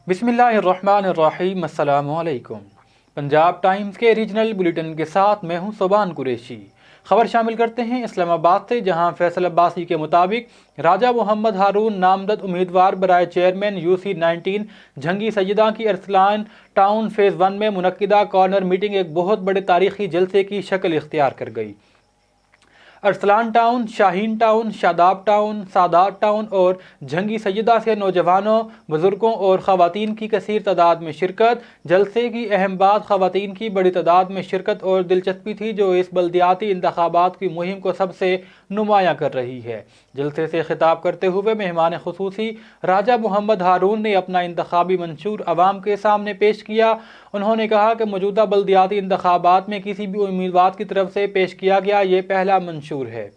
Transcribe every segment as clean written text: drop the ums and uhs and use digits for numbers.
बिस्मिल्लाहिर्रहमानिर्रहीम, अस्सलामु अलैकुम। पंजाब टाइम्स के रीजनल बुलेटिन के साथ मैं हूं सोबान कुरैशी। खबर शामिल करते हैं इस्लामाबाद से, जहां फैसल अब्बासी के मुताबिक राजा मोहम्मद हारून नामजद उम्मीदवार बराए चेयरमैन UC-19 झंगी सैयदा की अरसलान टाउन फेज़ 1 में मुनक्किदा कॉर्नर मीटिंग एक बहुत बड़े तारीखी जलसे की शक्ल इख्तियार कर गई। Arsalan town, Shaheen town, Shadab town, Sadat town और झंगी सैयदा से नौजवानों, बुजुर्गों और ख़वातीन की कसीर तादाद में शिरकत। जलसे की अहम बात ख़वातीन की बड़ी तादाद में शिरकत और दिलचस्पी थी, जो इस बल्दियाती इंतखाबात की मुहिम को सबसे नुमायां कर रही है। जलसे से खिताब करते हुए मेहमान खुसूसी राजा मोहम्मद हारून ने अपना इंतखाबी मंशूर अवाम के सामने पेश किया। उन्होंने कहा कि मौजूदा बल्दियाती इंतखाबात में किसी भी उम्मीदवार की तरफ से पेश किया गया ये पहला मंशूर है।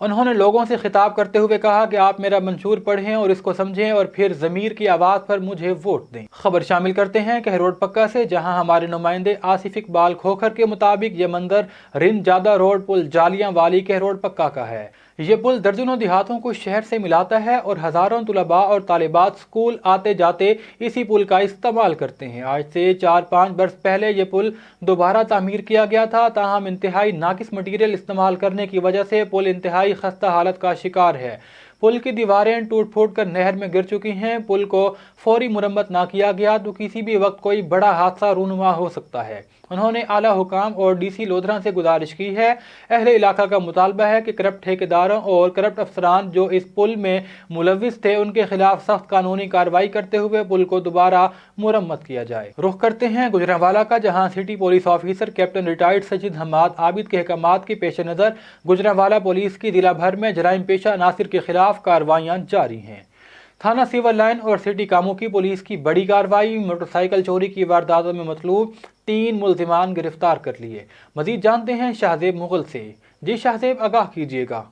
उन्होंने लोगों से खिताब करते हुए कहा कि आप मेरा मंशूर पढ़ें और इसको समझें और फिर ज़मीर की आवाज़ पर मुझे वोट दें। खबर शामिल करते हैं कहरोड पक्का से, जहां हमारे नुमाइंदे आसिफ इकबाल खोखर के मुताबिक ये मंजर रिंद जादा रोड पुल जालियां वाली कहरोड पक्का का है। ये पुल दर्जनों देहातों को शहर से मिलाता है और हज़ारों तुलबा और तालिबात स्कूल आते जाते इसी पुल का इस्तेमाल करते हैं। आज से 4-5 बरस पहले ये पुल दोबारा तामीर किया गया था, ताहम इंतहाई नाकिस मटीरियल इस्तेमाल करने की वजह से पुल इंतहाई खस्ता हालत का शिकार है। पुल की दीवारें टूट फूट कर नहर में गिर चुकी हैं। पुल को फौरी मुरम्मत ना किया गया तो किसी भी वक्त कोई बड़ा हादसा रूनुमा हो सकता है। उन्होंने आला हुकाम और DC लोधरा से गुजारिश की है। अहले इलाका का मुतालबा है कि करप्ट ठेकेदारों और करप्ट अफसरान जो इस पुल में मुलविस थे, उनके खिलाफ सख्त कानूनी कार्रवाई करते हुए पुल को दोबारा मुरम्मत किया जाए। रुख करते हैं गुजरांवाला का, जहां city police officer captain retired Sajid Hammad Abid के अहकामात के पेश नज़र गुजरांवाला पुलिस की जिला भर में जराइम पेशा अनासिर के खिलाफ कार्रवाइयाँ जारी हैं। थाना सिविल लाइन और सिटी कामों की पुलिस की बड़ी कार्रवाई। मोटरसाइकिल चोरी की वारदातों में मतलूब 3 मुल्जिमान गिरफ्तार कर लिए। मजीद जानते हैं शाहजेब मुगल से। जी शाहजेब, आगाह कीजिएगा।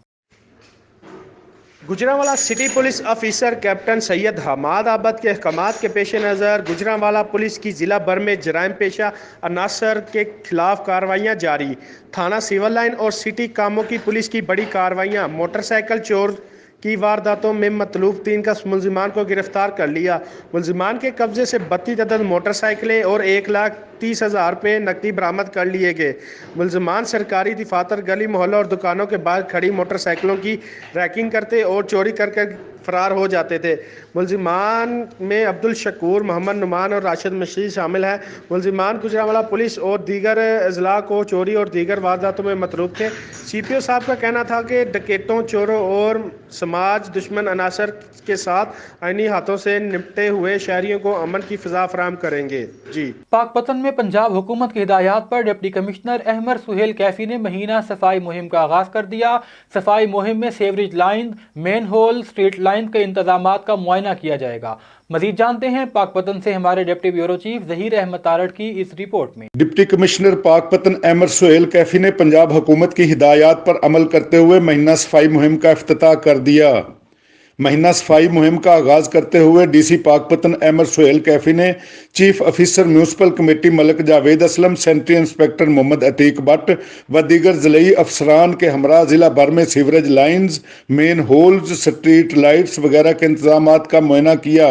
Gujranwala city police officer captain Syed Hammad Abid के अहकामात के पेश नज़र गुजरांवाला पुलिस की ज़िला भर में जराइम पेशा अनासर के खिलाफ कार्रवाइयाँ जारी। थाना सिविल लाइन और सिटी कामों की पुलिस की बड़ी कार्रवाइयाँ। मोटरसाइकिल चोर की वारदातों में मतलूब 3 का मुलजिमान को गिरफ्तार कर लिया। मुलजिमान के कब्जे से 32 अदद मोटरसाइकिलें और 1,30,000 रुपये नकदी बरामद कर लिए गए। मुलजिमान सरकारी दफातर, गली मोहल्लों और दुकानों के बाहर खड़ी मोटरसाइकिलों की रैकिंग करते और चोरी कर फरार हो जाते थे। मुलजिमान में अब्दुल शकूर, मोहम्मद नुमान और राशिद मशीद शामिल हैं। मुलजिमान गुजरांवाला पुलिस और दीगर अजला को चोरी और दीगर वारदातों में मतरूफ थे। CPO साहब का कहना था कि डकैतों, चोरों और समाज दुश्मन अनासर के साथ आईनी हाथों से निपटे हुए शहरियों को अमन की फिजा फराहम करेंगे। जी। पाकपतन में पंजाब हुकूमत की हिदायत पर डिप्टी कमिश्नर अहमद सुहेल कैफी ने महीना सफाई मुहिम का आगाज कर दिया। सफाई मुहिम में sewerage line, main whole, street line के इंतजामात का मुआयना किया जाएगा। मजीद जानते हैं पाकपतन से हमारे deputy bureau chief Zaheer Ahmed Tarar की इस रिपोर्ट में। डिप्टी कमिश्नर पाकपतन अहमद सुहेल कैफी ने पंजाब हुकूमत की हिदायत पर अमल करते हुए महीना सफाई मुहिम का इफ्तिताह कर दिया। महीना सफाई मुहिम का आगाज करते हुए DC पाकपतन अहमद सुहेल कैफी ने chief officer municipal committee Malik Javed Aslam, sanitary inspector Mohammad Atiq Bhatt व दीगर जिले अफसरान के हमरा जिला भर में sewerage lines, main holes, street lights वगैरह के इंतजामात का मुआयना किया।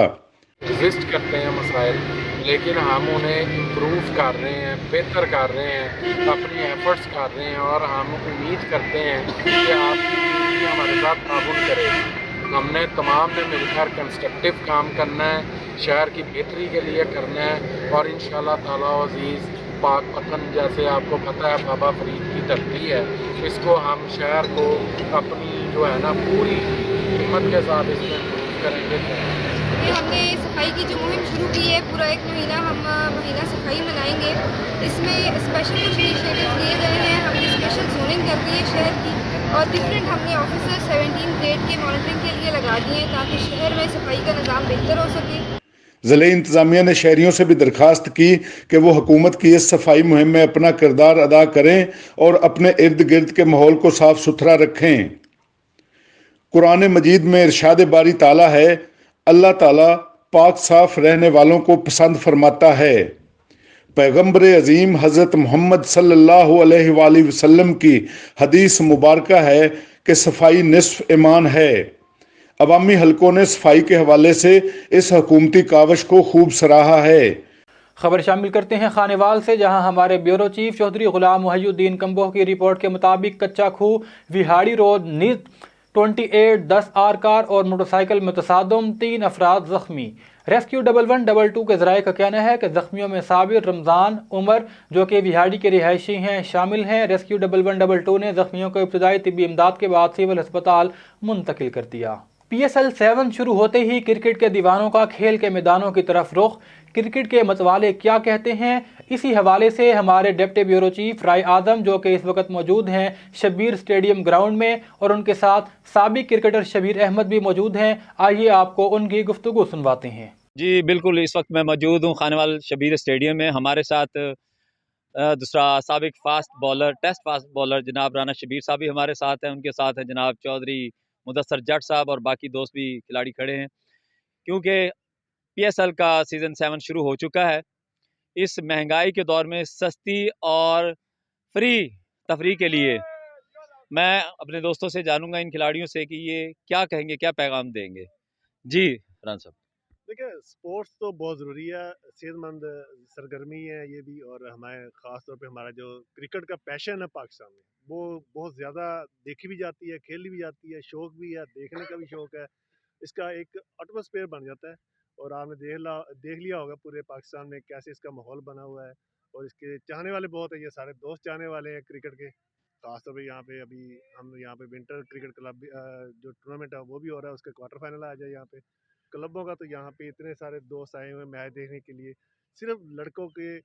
एग्जिस्ट करते हैं मसाइल, लेकिन हम उन्हें इम्प्रूव कर रहे हैं, बेहतर कर रहे हैं, अपनी एफर्ट्स कर रहे हैं और हम उम्मीद करते हैं कि आप हमारे साथ ताउन करें। हमने तमाम ने मिलकर कंस्ट्रक्टिव काम करना है, शहर की बेहतरी के लिए करना है और इंशाअल्लाह ताला अज़ीज़ पाकपतन, जैसे आपको पता है बाबा फरीद की धरती है, इसको हम शहर को अपनी जो है ना पूरी हिम्मत के साथ इसमें इम्प्रूव करेंगे। हमने सफाई की जो मुहिम शुरू की है, पूरा 1 महीना हम महीना सफाई मनाएंगे। इसमें स्पेशल कुछ इनिशिएटिव लिए गए हैं। हमने स्पेशल जोनिंग कर दी है शहर की और डिफरेंट हमने ऑफिसर 17 ग्रेड के मॉनिटरिंग के लिए लगा दिए हैं ताकि शहर में सफाई का निज़ाम बेहतर हो सके। ज़िले इंतज़ामिया ने शहरियों से भी दरख्वास्त की कि वो हुकूमत की इस सफाई मुहिम में अपना किरदार अदा करें और अपने इर्द गिर्द के माहौल को साफ सुथरा रखें। कुरान मजीद में इरशाद बारी ताला है, अल्लाह ताला पाक साफ रहने वालों को पसंद फरमाता है। पैगम्बर अजीम हज़रत मोहम्मद सल्लल्लाहु अलैहि वसल्लम की हदीस मुबारका है कि सफाई निस्फ ईमान है। अवामी हलकों ने सफाई के हवाले से इस हुकूमती कावश को खूब सराहा है। खबर शामिल करते हैं खानेवाल से, जहां हमारे ब्यूरो चीफ चौधरी गुलाम मुहियुद्दीन कंबोह की रिपोर्ट के मुताबिक कच्चा खूह विहाड़ी रोड नीत 28 10 आर कार और मोटरसाइकिल में तसादम, 3 अफराद जख्मी। रेस्क्यू 1112 के ज़राए का कहना है कि जख्मियों में साबिर, रमज़ान, उमर जो कि विहाड़ी के रिहायशी हैं शामिल हैं। रेस्क्यू 1112 ने जख्मियों को इब्तदाई तिब्बी इमदाद के बाद सिविल अस्पताल मुंतकिल कर दिया। PSL 7 शुरू होते ही क्रिकेट के दीवानों का खेल के मैदानों की तरफ रुख। क्रिकेट के मतवाले क्या कहते हैं, इसी हवाले से हमारे डिप्टी ब्यूरो चीफ राय आजम जो कि इस वक्त मौजूद हैं शब्बीर स्टेडियम ग्राउंड में, और उनके साथ साबिक क्रिकेटर शबीर अहमद भी मौजूद हैं। आइए आपको उनकी गुफ्तगू सुनवाते हैं। जी बिल्कुल, इस वक्त मैं मौजूद हूँ खानेवाल शबीर स्टेडियम में। हमारे साथ दूसरा साबिक टेस्ट फास्ट बॉलर जनाब राना शबीर साहब भी हमारे साथ हैं। उनके साथ हैं जनाब चौधरी मुदस्सर जट साहब और बाकी दोस्त भी खिलाड़ी खड़े हैं। क्योंकि PSL का सीज़न 7 शुरू हो चुका है, इस महंगाई के दौर में सस्ती और फ्री तफरी के लिए मैं अपने दोस्तों से जानूंगा, इन खिलाड़ियों से, कि ये क्या कहेंगे, क्या पैगाम देंगे। जी राना साहब। देखिए, स्पोर्ट्स तो बहुत ज़रूरी है, सेहतमंद सरगर्मी है ये भी, और हमारे ख़ास तौर पे हमारा जो क्रिकेट का पैशन है पाकिस्तान में, वो बहुत ज़्यादा देखी भी जाती है, खेली भी जाती है, शौक़ भी है, देखने का भी शौक़ है। इसका एक एटमॉस्फेयर बन जाता है, और आपने देख लिया होगा पूरे पाकिस्तान में कैसे इसका माहौल बना हुआ है, और इसके चाहने वाले बहुत हैं। ये सारे दोस्त चाहने वाले हैं क्रिकेट के। ख़ास तौर पे यहाँ पे अभी हम यहाँ पे विंटर क्रिकेट क्लब जो टूर्नामेंट है वो भी हो रहा है, उसके क्वार्टर फाइनल आ जाए यहाँ पे क्लबों का। तो यहाँ पे इतने सारे दोस्त आए हुए मैच देखने के लिए, सिर्फ लड़कों के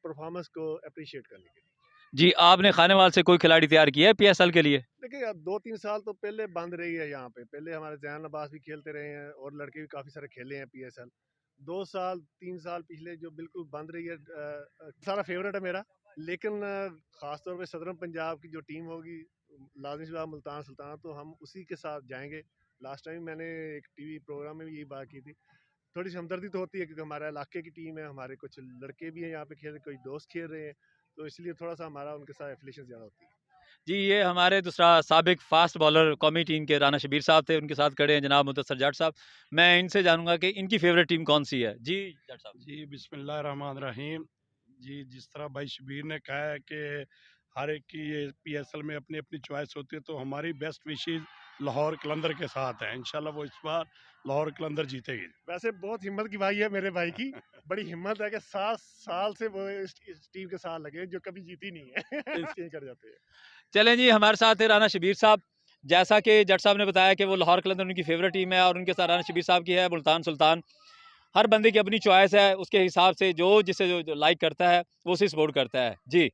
परफॉर्मेंस को अप्रिशिएट करने के लिए। जी, आपने खानेवाल से कोई खिलाड़ी तैयार किया है PSL के लिए? देखिए, अब 2-3 साल तो पहले बंद रही है यहाँ पे। पहले हमारे जैन अब्बास भी खेलते रहे हैं, और लड़के भी काफ़ी सारे खेले हैं PSL। 2 साल 3 साल पिछले जो बिल्कुल बंद रही है। सारा फेवरेट है मेरा, लेकिन ख़ास तौर पे सदरन पंजाब की जो टीम होगी, लाज़मी सी बात मुल्तान सुल्तान, तो हम उसी के साथ जाएंगे। लास्ट टाइम मैंने एक TV प्रोग्राम में भी यही बात की थी। थोड़ी सी हमदर्दी तो होती है, क्योंकि हमारे इलाके की टीम है, हमारे कुछ लड़के भी हैं यहाँ पे खेल रहे, कोई दोस्त खेल रहे हैं, तो इसलिए थोड़ा सा हमारा उनके साथ एफिलिएशन ज़्यादा होती है। जी, ये हमारे दूसरा साबिक फास्ट बॉलर कौमी टीम के राना शबीर साहब थे, उनके साथ खड़े हैं जनाब मुदस्सर जट साहब। मैं इनसे जानूंगा कि इनकी फेवरेट टीम कौन सी है। जी जट साहब। जी बिस्मिल्लाहिर्रहमानिर्रहीम। जी, जिस तरह भाई शबीर ने कहा है कि हर एक की ये PSL में अपनी अपनी चॉइस होती है, तो हमारी बेस्ट विशेज लाहौर कलंदर के साथ है। इंशाल्लाह वो इस बार लाहौर कलंदर जीतेगी। वैसे बहुत हिम्मत की भाई है मेरे भाई की, बड़ी हिम्मत है कि 7 साल से वो इस टीम के साथ लगे, जो कभी जीती नहीं है। चेंज कर जाते हैं। चलें जी, हमारे साथ है राना शबीर साहब। जैसा कि जट साहब ने बताया कि वो लाहौर कलंदर उनकी फेवरेट टीम है, और उनके साथ राना शबीर साहब की है मुल्तान सुल्तान। हर बंदे की अपनी चॉइस है, उसके हिसाब से जिसे जो लाइक करता है वो उसे सपोर्ट करता है। जी।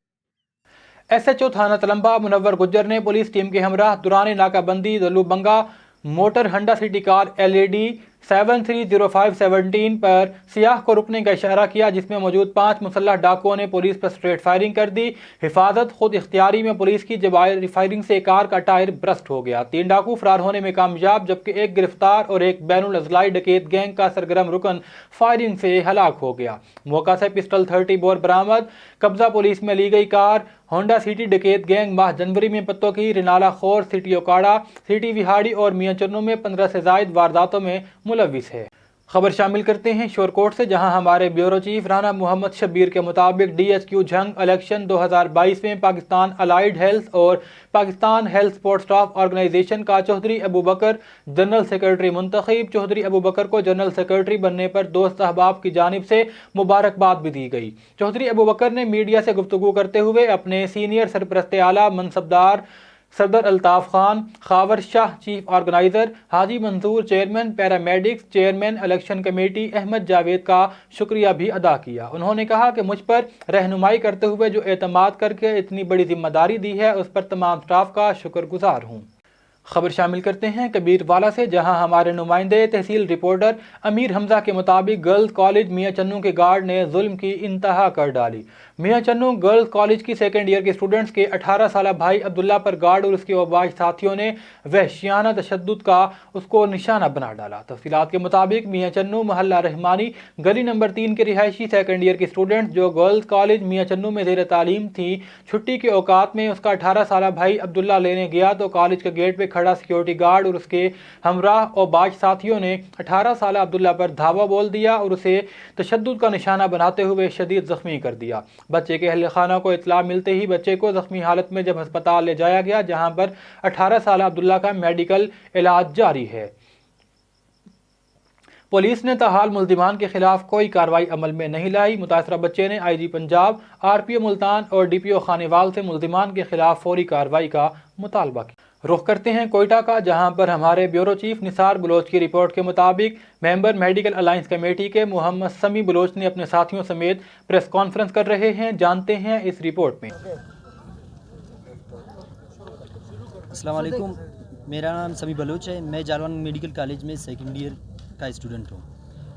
SHO थाना तलंबा मुनव्वर गुज्जर ने पुलिस टीम के हमरा दुरानी नाकाबंदी दलूबंगा मोटर हंडा सिटी कार LED 730517 पर सियाह को रुकने का इशारा किया, जिसमें मौजूद 5 मुसल्लह डाकुओं ने पुलिस पर स्ट्रेट फायरिंग कर दी। हिफाजत खुद इख्तियारी में पुलिस की जवाबी फायरिंग से कार का टायर ब्रस्ट हो गया। 3 डाकू फरार होने में कामयाब, जबकि एक गिरफ्तार और एक बैनुल अजलाई डकैत गैंग का सरगर्म रुकन फायरिंग से हलाक हो गया। मौका से पिस्टल 30 बोर बरामद। कब्जा पुलिस में ली गई कार होंडा सिटी डकैत गैंग माह जनवरी में पत्तों की रिनाला खोर, सिटी ओकाड़ा, सिटी विहाड़ी और मियां चन्नू में 15 से जायद वारदातों में मुलविस है। खबर शामिल करते हैं शोरकोट से, जहां हमारे ब्यूरो चीफ राना मोहम्मद शब्बीर के मुताबिक DHQ जंग इलेक्शन 2022 में पाकिस्तान अलाइड हेल्थ और Pakistan health sports staff organisation का चौधरी अबू बकर जनरल सेक्रेटरी मुंतखब। चौधरी अबू बकर को जनरल सेक्रेटरी बनने पर दोस्त अहबाब की जानिब से मुबारकबाद भी दी गई। चौधरी अबू बकर ने मीडिया से गुफ्तगू करते हुए अपने सीनियर सरपरस्त आला मनसबदार सदर Altaf Khan, Khawar Shah chief organiser, Haji Mansoor chairman paramedics, chairman election committee Ahmed Javed का शुक्रिया भी अदा किया। उन्होंने कहा कि मुझ पर रहनुमाई करते हुए जो एतमाद करके इतनी बड़ी जिम्मेदारी दी है, उस पर तमाम स्टाफ का शुक्रगुजार हूँ। खबर शामिल करते हैं कबीर वाला से, जहां हमारे नुमाइंदे तहसील रिपोर्टर अमीर हमजा के मुताबिक गर्ल्स कॉलेज मियां चन्नू के गार्ड ने जुल्म की इंतहा कर डाली। मियां चन्नू गर्ल्स कॉलेज की सेकेंड ईयर के स्टूडेंट्स के 18 साल भाई अब्दुल्ला पर गार्ड और उसके अबाज साथियों ने वहशियाना तशद्दुद का उसको निशाना बना डाला। तफसीलात के मुताबिक मियां चन्नू मोहल्ला रहमानी गली नंबर 3 के रिहायशी सेकेंड ईयर के स्टूडेंट्स जो गर्ल्स कॉलेज मियां चन्नू में ज़ेर तालीम थी, छुट्टी के औकात में उसका 18 साल भाई अब्दुल्ला लेने गया तो कॉलेज के गेट पे کھڑا سیکیورٹی گارڈ اور اس کے ہمراہ اور باش ساتھیوں نے 18 سالہ عبداللہ پر دھاوا بول دیا اور اسے تشدد کا نشانہ بناتے ہوئے شدید زخمی کر دیا۔ بچے کے اہل خانہ کو اطلاع ملتے ہی بچے کو زخمی حالت میں جب ہسپتال لے جایا گیا، جہاں پر 18 سالہ عبداللہ کا میڈیکل علاج جاری ہے۔ پولیس نے تاحال ملزمان کے خلاف کوئی کارروائی عمل میں نہیں لائی۔ متاثرہ بچے نے آئی جی پنجاب، RPO ملتان اور DPO خانیوال سے ملزمان کے خلاف فوری کارروائی کا مطالبہ کیا۔ رخ کرتے ہیں کوئٹہ کا، جہاں پر ہمارے بیورو چیف نثار بلوچ کی رپورٹ کے مطابق ممبر میڈیکل الائنس کمیٹی کے محمد سمی بلوچ نے اپنے ساتھیوں سمیت پریس کانفرنس کر رہے ہیں۔ جانتے ہیں اس رپورٹ میں۔ السلام علیکم، میرا نام سمی بلوچ ہے، میں جالوان میڈیکل کالج میں سیکنڈ ایئر کا اسٹوڈنٹ ہوں۔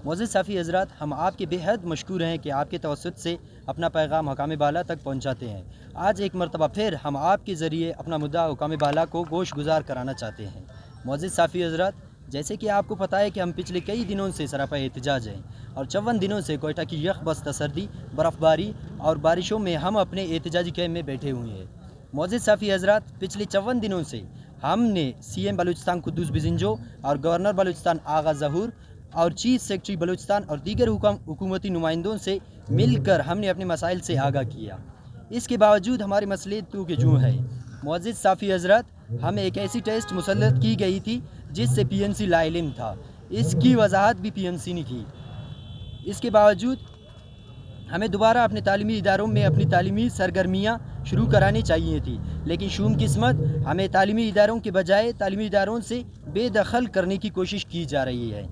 معزز صافی حضرات، ہم آپ کے بے حد مشکور ہیں کہ آپ کے توسط سے اپنا پیغام حکام بالا تک پہنچاتے ہیں۔ آج ایک مرتبہ پھر ہم آپ کے ذریعے اپنا مدعا حکام بالا کو گوش گزار کرانا چاہتے ہیں۔ معزز صافی حضرات، جیسے کہ آپ کو پتہ ہے کہ ہم پچھلے کئی دنوں سے سراپا احتجاج ہیں اور 54 دنوں سے کوئٹہ کی یخ بستہ سردی، برف باری اور بارشوں میں ہم اپنے احتجاجی کیمپ میں بیٹھے ہوئے ہیں۔ معزز صافی حضرات، پچھلے 54 دنوں سے ہم نے CM بلوچستان قدوس بزنجو اور گورنر بلوچستان آغا ظہور اور چیف سیکرٹری بلوچستان اور دیگر حکومتی نمائندوں سے مل کر ہم نے اپنے مسائل سے آگاہ کیا۔ اس کے باوجود ہمارے مسئلے تو کہ جوں ہے۔ معزز صافی حضرات، ہمیں ایک ایسی ٹیسٹ مسلط کی گئی تھی جس سے PNC لا علم تھا، اس کی وضاحت بھی PNC نے کی۔ اس کے باوجود ہمیں دوبارہ اپنے تعلیمی اداروں میں اپنی تعلیمی سرگرمیاں شروع کرانی چاہیے تھی، لیکن شوم قسمت ہمیں تعلیمی اداروں کے بجائے تعلیمی اداروں سے بے دخل کرنے کی کوشش کی جا رہی ہے۔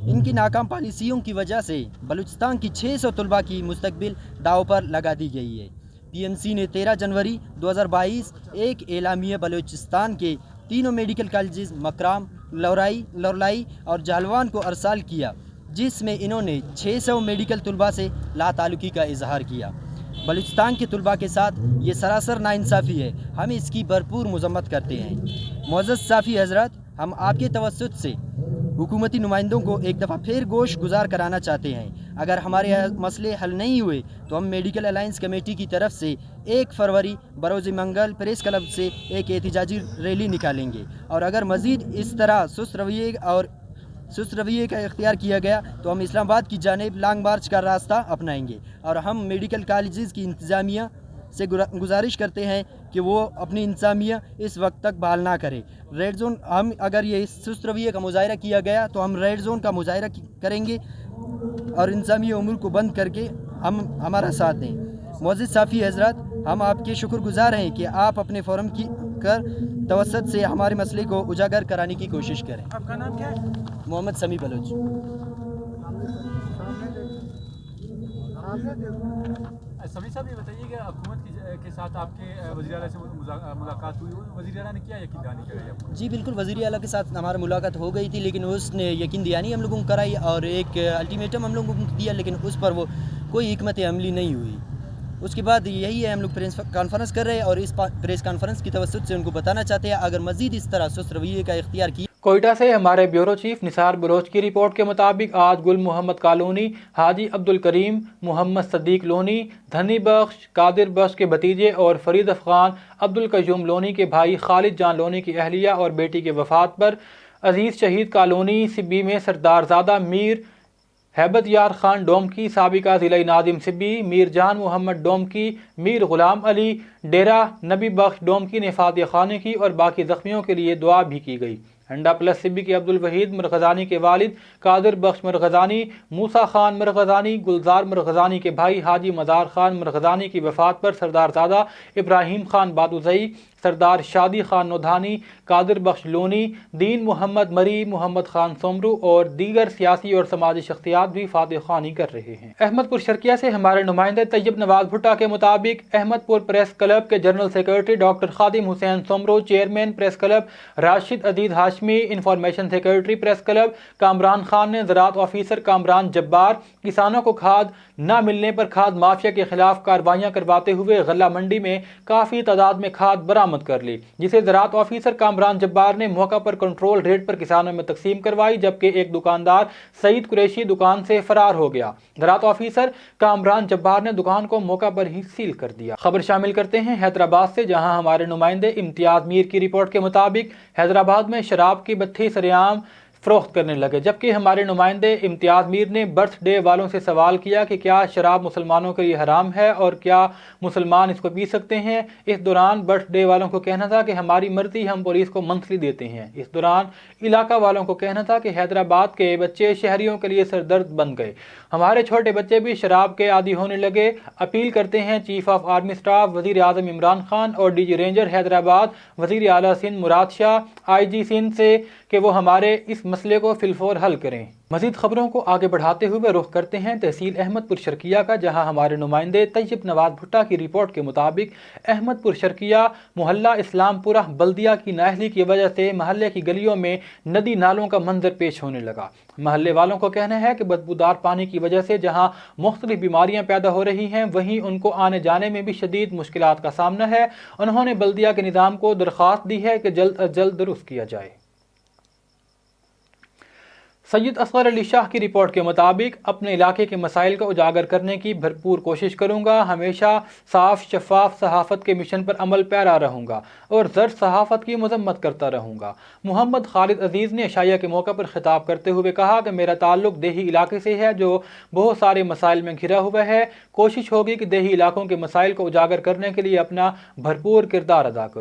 ان کی ناکام پالیسیوں کی وجہ سے بلوچستان کی 600 طلباء کی مستقبل داؤ پر لگا دی گئی ہے۔ PNC نے 13 جنوری 2022 ایک اعلامیہ بلوچستان کے تینوں میڈیکل کالجز مکرام، لورائی اور جالوان کو ارسال کیا، جس میں انہوں نے 600 میڈیکل طلباء سے لا تعلقی کا اظہار کیا۔ بلوچستان کے طلباء کے ساتھ یہ سراسر ناانصافی ہے، ہم اس کی بھرپور مذمت کرتے ہیں۔ معزز صافی حضرات، ہم آپ کے توسط سے حکومتی نمائندوں کو ایک دفعہ پھر گوش گزار کرانا چاہتے ہیں۔ اگر ہمارے مسئلے حل نہیں ہوئے تو ہم میڈیکل الائنس کمیٹی کی طرف سے 1 فروری بروز منگل پریس کلب سے ایک احتجاجی ریلی نکالیں گے، اور اگر مزید اس طرح سست رویے کا اختیار کیا گیا تو ہم اسلام آباد کی جانب لانگ مارچ کا راستہ اپنائیں گے، اور ہم میڈیکل کالجز کی انتظامیہ سے گزارش کرتے ہیں کہ وہ اپنی انتظامیہ اس وقت تک بحال نہ کرے۔ ریڈ زون، ہم اگر یہ سست رویے کا مظاہرہ کیا گیا تو ہم ریڈ زون کا مظاہرہ کریں گے اور انتظامی امور کو بند کر کے ہم ہمارا ساتھ دیں۔ معزز صافی حضرات، ہم آپ کے شکر گزار ہیں کہ آپ اپنے فورم کی توسط سے ہمارے مسئلے کو اجاگر کرانے کی کوشش کریں۔ آپ کا نام کیا ہے؟ محمد سمی بلوچ۔ سمی صاحب، یہ بتائیے کہ حکومت کے ساتھ آپ کے وزیر اعلیٰ سے ملاقات ہوئی، وزیر اعلیٰ نے کیا یقین دہانی کرائی آپ کو؟ جی بالکل، وزیر اعلیٰ کے ساتھ ہماری ملاقات ہو گئی تھی، لیکن اس نے یقین دہانی ہم لوگوں کو کرائی اور ایک الٹیمیٹم ہم لوگوں کو دیا، لیکن اس پر وہ کوئی حکمت عملی نہیں ہوئی۔ اس کے بعد یہی ہے، ہم لوگ پریس کانفرنس کر رہے ہیں اور اس پریس کانفرنس کی توسط سے ان کو بتانا چاہتے ہیں اگر مزید اس طرح سست رویے کا اختیار کیا۔ کوئٹہ سے ہمارے بیورو چیف نثار بلوچ کی رپورٹ کے مطابق آج گل محمد کالونی، حاجی عبدالکریم، محمد صدیق لونی، دھنی بخش، قادر بخش کے بھتیجے اور فرید افغان عبدالقیوم لونی کے بھائی خالد جان لونی کی اہلیہ اور بیٹی کے وفات پر عزیز شہید کالونی سبی میں سردار زادہ میر ہیبت یار خان ڈومکی، سابقہ ضلع ناظم سبی میر جان محمد ڈومکی، میر غلام علی، ڈیرہ نبی بخش ڈومکی نے فاتحہ خوانی کی اور باقی زخمیوں کے لیے دعا بھی کی گئی۔ ہنڈا پلس سبی کے عبدالوحید مرغزانی کے والد قادر بخش مرغزانی، موسیٰ خان مرغزانی، گلزار مرغزانی کے بھائی حاجی مزار خان مرغزانی کی وفات پر سردار زادہ ابراہیم خان بادوزئی، سردار شادی خان نودھانی، قادر بخش لونی، دین محمد مری، محمد خان سومرو اور دیگر سیاسی اور سماجی شخصیات بھی فاتح خوانی کر رہے ہیں۔ احمد پور شرقیہ سے ہمارے نمائندے طیب نواز بھٹا کے مطابق احمد پور پریس کلب کے general secretary doctor Khadim Hussain Soomro, chairman press club Rashid Adeed Hashmi, information secretary press club Kamran Khan نے زراعت آفیسر کامران جبار کسانوں کو کھاد نہ ملنے پر کھاد مافیا کے خلاف کارروائیاں کرواتے ہوئے غلہ منڈی میں کافی تعداد میں کھاد برآمد बरामद कर ली, जिसे ज़राअत ऑफिसर कामरान जब्बार ने मौका पर कंट्रोल रेट पर किसानों में तकसीम करवाई, जबकि एक दुकानदार सईद कुरैशी दुकान से फरार हो गया। ज़राअत ऑफिसर कामरान जब्बार ने दुकान को मौका पर ही सील कर दिया। खबर शामिल करते हैं हैदराबाद से, जहां हमारे नुमाइंदे इम्तियाज मीर की रिपोर्ट के मुताबिक हैदराबाद में शराब की भट्ठी सरेआम फरोख्त करने लगे, जबकि हमारे नुमाइंदे इम्तियाज मीर ने बर्थडे वालों से सवाल किया कि क्या शराब मुसलमानों के लिए हराम है और क्या मुसलमान इसको पी सकते हैं। इस दौरान बर्थडे वालों को कहना था कि हमारी मर्जी, हम पुलिस को मंथली देते हैं। इस दौरान इलाका वालों को कहना था कि हैदराबाद के बच्चे शहरियों के लिए सरदर्द बन गए, हमारे छोटे बच्चे भी शराब के आदी होने लगे। अपील करते हैं चीफ ऑफ आर्मी स्टाफ वज़ीर आज़म इमरान खान और डीजी रेंजर हैदराबाद वज़ीर आला सिंध मुराद शाह, IG सिंध से कि वो हमारे इस मसले को फिलफौर हल करें। मज़ीद खबरों को आगे बढ़ाते हुए रुख करते हैं तहसील अहमदपुर शर्किया का, जहां हमारे नुमाइंदे तैयब नवाज भुट्टा की रिपोर्ट के मुताबिक अहमदपुर शर्किया मोहल्ला इस्लामपुरा बल्दिया की नाअहली की वजह से महल्ले की गलियों में नदी नालों का मंजर पेश होने लगा। महल्ले वालों को कहना है कि बदबूदार पानी की वजह से जहां मुख्तलिफ बीमारियां पैदा हो रही हैं, वहीं उनको आने जाने में भी शदीद मुश्किलात का सामना है। उन्होंने बल्दिया के निज़ाम को दरख्वास्त दी है कि जल्द अज जल्द दुरुस्त किया जाए। सैयद असगर अली शाह की रिपोर्ट के मुताबिक अपने इलाके के मसाइल को उजागर करने की भरपूर कोशिश करूंगा, हमेशा साफ शफाफ सहाफ़त के मिशन पर अमल पैरा रहूंगा और ज़र्द सहाफ़त की मजम्मत करता रहूंगा। मोहम्मद खालिद अजीज़ ने अशाया के मौके पर खिताब करते हुए कहा कि मेरा ताल्लुक देही इलाके से है जो बहुत सारे मसाइल में घिरा हुआ है। कोशिश होगी कि देही इलाकों के मसाइल को उजागर करने के लिए अपना भरपूर किरदार अदा करूँ।